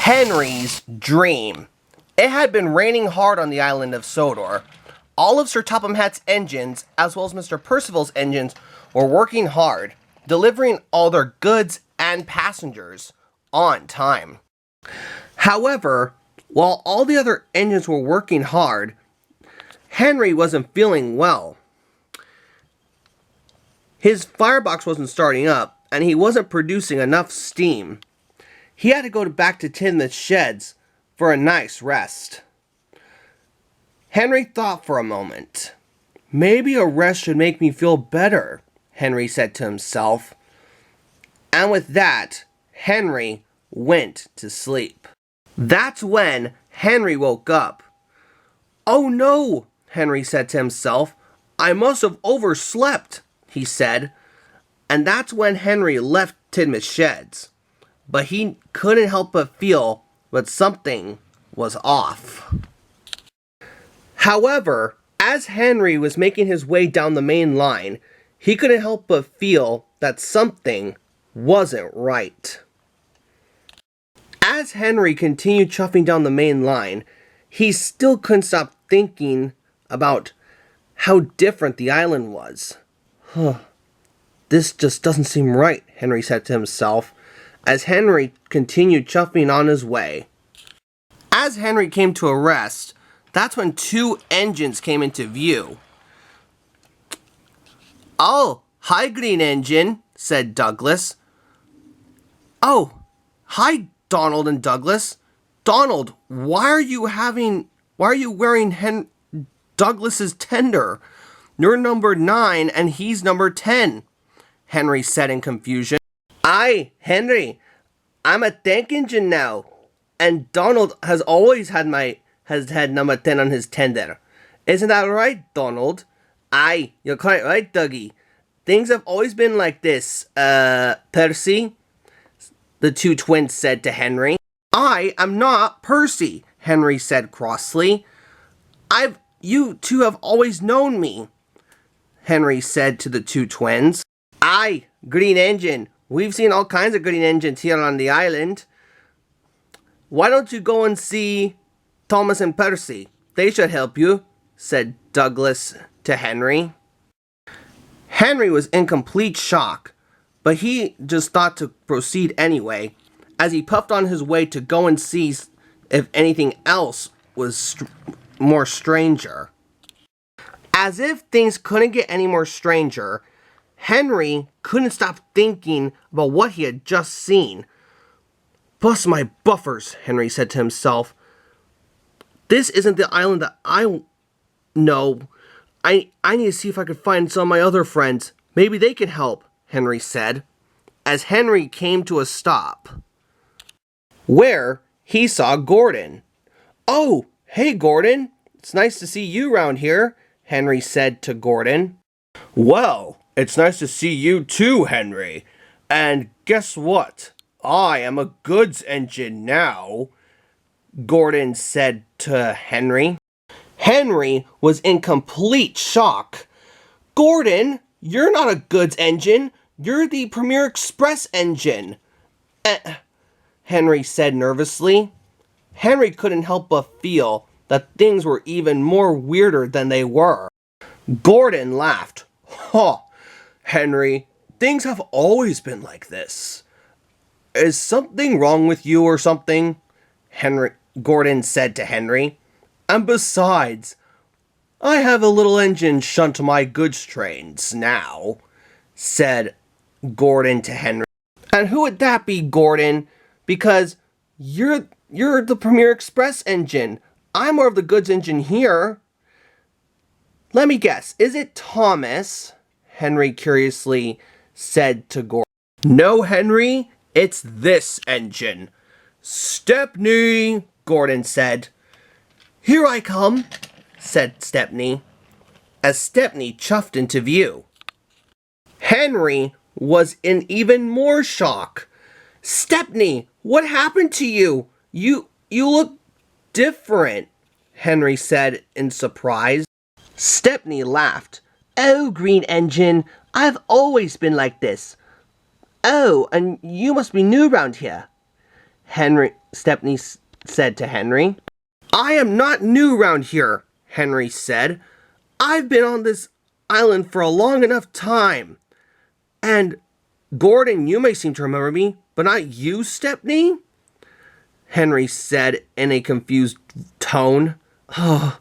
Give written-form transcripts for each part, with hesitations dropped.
Henry's dream. It had been raining hard on the island of Sodor. All of Sir Topham Hatt's engines, as well as Mr. Percival's engines, were working hard, delivering all their goods and passengers on time. However, while all the other engines were working hard, Henry wasn't feeling well. His firebox wasn't starting up, and he wasn't producing enough steam. He had to go back to Tinmouth Sheds for a nice rest. Henry thought for a moment. Maybe a rest should make me feel better, Henry said to himself. And with that, Henry went to sleep. That's when Henry woke up. Oh no, Henry said to himself. I must have overslept, he said. And that's when Henry left Tinmouth Sheds. But he couldn't help but feel that something was off. However, as Henry was making his way down the main line, he couldn't help but feel that something wasn't right. As Henry continued chuffing down the main line, he still couldn't stop thinking about how different the island was. This just doesn't seem right, Henry said to himself, as Henry continued chuffing on his way. As Henry came to a rest, that's when two engines came into view. Oh, hi, Green Engine, said Douglas. Oh, hi, Donald and Douglas. Donald, why are you wearing Douglas's tender? You're number 9 and he's number 10, Henry said in confusion. Aye, Henry, I'm a tank engine now, and Donald has always had number 10 on his tender. Isn't that right, Donald? Aye, you're quite right, Dougie. Things have always been like this, Percy, the two twins said to Henry. I am not Percy, Henry said crossly. You two have always known me, Henry said to the two twins. Aye, Green Engine. We've seen all kinds of green engines here on the island. Why don't you go and see Thomas and Percy? They should help you, said Douglas to Henry. Henry was in complete shock, but he just thought to proceed anyway, as he puffed on his way to go and see if anything else was more stranger. As if things couldn't get any more stranger, Henry couldn't stop thinking about what he had just seen. Bust my buffers, Henry said to himself. This isn't the island that I know. I need to see if I could find some of my other friends. Maybe they can help, Henry said, as Henry came to a stop, where he saw Gordon. Oh, hey Gordon, it's nice to see you around here, Henry said to Gordon. Well, it's nice to see you too, Henry. And guess what? I am a goods engine now, Gordon said to Henry. Henry was in complete shock. Gordon, you're not a goods engine. You're the Premier Express engine, Henry said nervously. Henry couldn't help but feel that things were even more weirder than they were. Gordon laughed. Henry, things have always been like this. Is something wrong with you or something? Gordon said to Henry. And besides, I have a little engine shunt to my goods trains now, said Gordon to Henry. And who would that be, Gordon? Because you're the Premier Express engine. I'm more of the goods engine here. Let me guess, is it Thomas? Henry curiously said to Gordon. No, Henry, it's this engine. Stepney, Gordon said. Here I come, said Stepney, as Stepney chuffed into view. Henry was in even more shock. Stepney, what happened to you? You look different, Henry said in surprise. Stepney laughed. Oh, Green Engine, I've always been like this. Oh, and you must be new around here. Stepney said to Henry. I am not new round here, Henry said. I've been on this island for a long enough time. And Gordon, you may seem to remember me, but not you, Stepney? Henry said in a confused tone. Oh,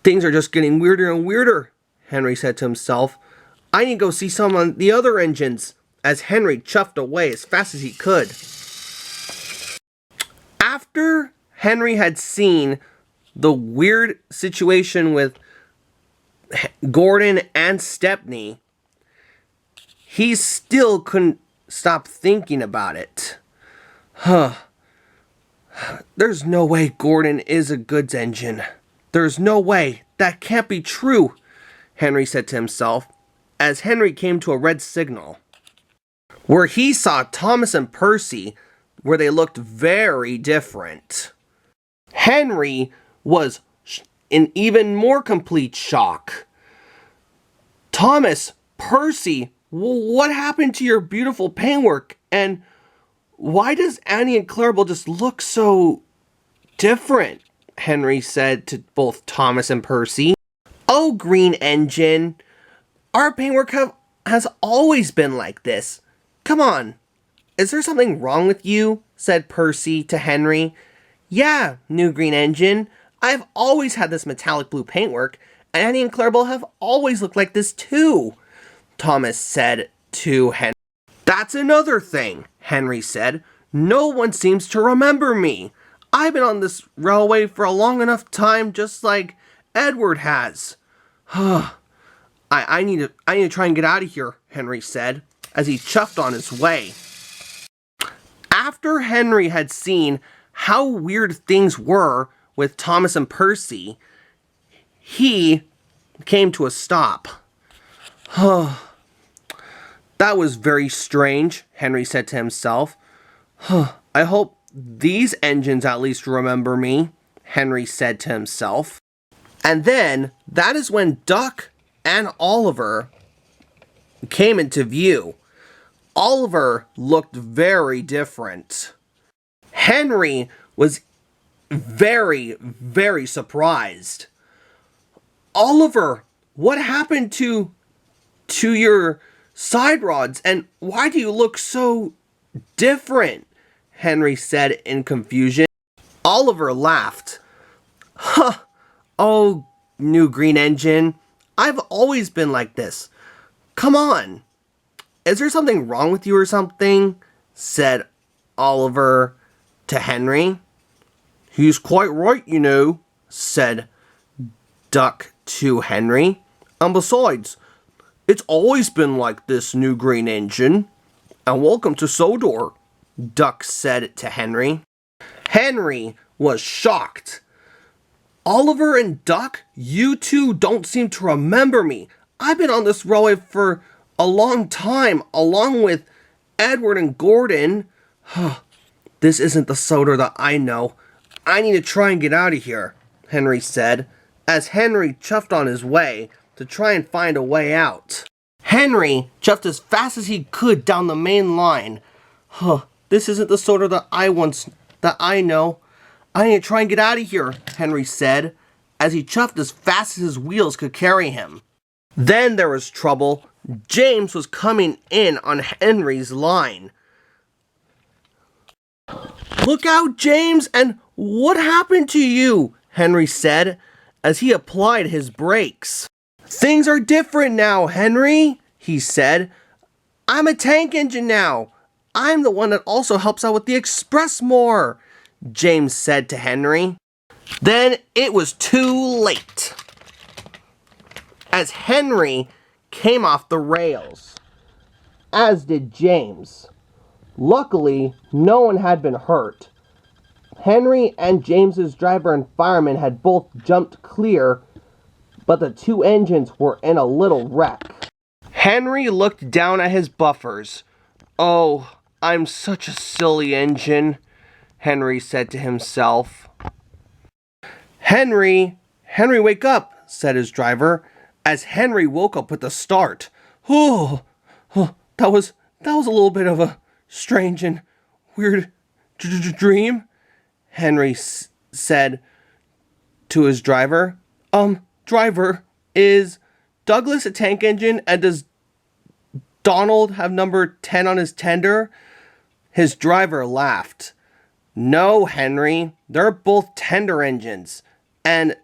things are just getting weirder and weirder, Henry said to himself. I need to go see some of the other engines, as Henry chuffed away as fast as he could. After Henry had seen the weird situation with Gordon and Stepney, he still couldn't stop thinking about it. There's no way Gordon is a goods engine. There's no way. That can't be true, Henry said to himself, as Henry came to a red signal, where he saw Thomas and Percy, where they looked very different. Henry was in even more complete shock. Thomas, Percy, what happened to your beautiful paintwork? And why does Annie and Clarabelle just look so different? Henry said to both Thomas and Percy. Oh, Green Engine, our paintwork has always been like this. Come on, is there something wrong with you? Said Percy to Henry. Yeah, New Green Engine, I've always had this metallic blue paintwork, and Annie and Clarabelle have always looked like this too, Thomas said to Henry. That's another thing, Henry said. No one seems to remember me. I've been on this railway for a long enough time, just like Edward has. I need to try and get out of here, Henry said, as he chuffed on his way. After Henry had seen how weird things were with Thomas and Percy, he came to a stop. That was very strange, Henry said to himself. I hope these engines at least remember me, Henry said to himself. And then, that is when Duck and Oliver came into view. Oliver looked very different. Henry was very, very surprised. Oliver, what happened to your side rods, and why do you look so different? Henry said in confusion. Oliver laughed. Oh, New Green Engine, I've always been like this. Come on. Is there something wrong with you or something? Said Oliver to Henry. He's quite right, you know, said Duck to Henry. And besides, it's always been like this, New Green Engine. And welcome to Sodor, Duck said to Henry. Henry was shocked. Oliver and Duck, you two don't seem to remember me. I've been on this railway for a long time, along with Edward and Gordon. This isn't the Sodor that I know. I need to try and get out of here, Henry said, as Henry chuffed on his way to try and find a way out. Henry chuffed as fast as he could down the main line. This isn't the Sodor that I know. I need to try and get out of here, Henry said, as he chuffed as fast as his wheels could carry him. Then there was trouble. James was coming in on Henry's line. Look out, James, and what happened to you? Henry said, as he applied his brakes. Things are different now, Henry, he said. I'm a tank engine now. I'm the one that also helps out with the express more, James said to Henry. Then it was too late, as Henry came off the rails, as did James. Luckily, no one had been hurt. Henry and James's driver and fireman had both jumped clear, but the two engines were in a little wreck. Henry looked down at his buffers. Oh, I'm such a silly engine, Henry said to himself. Henry, wake up, said his driver, as Henry woke up with a start. That was a little bit of a strange and weird Dream? Henry said to his driver. Driver, is Douglas a tank engine, and does Donald have number 10 on his tender? His driver laughed. No, Henry, they're both tender engines, and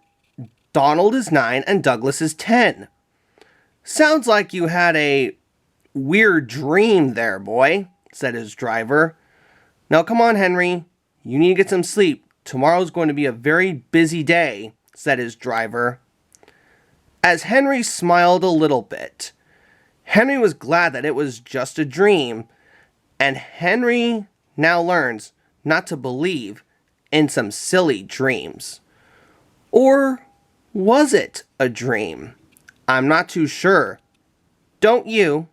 Donald is 9 and Douglas is 10. Sounds like you had a weird dream there, boy, said his driver. Now come on, Henry, you need to get some sleep. Tomorrow's going to be a very busy day, said his driver. As Henry smiled a little bit, Henry was glad that it was just a dream, and Henry now learns not to believe in some silly dreams. Or was it a dream? I'm not too sure. Don't you?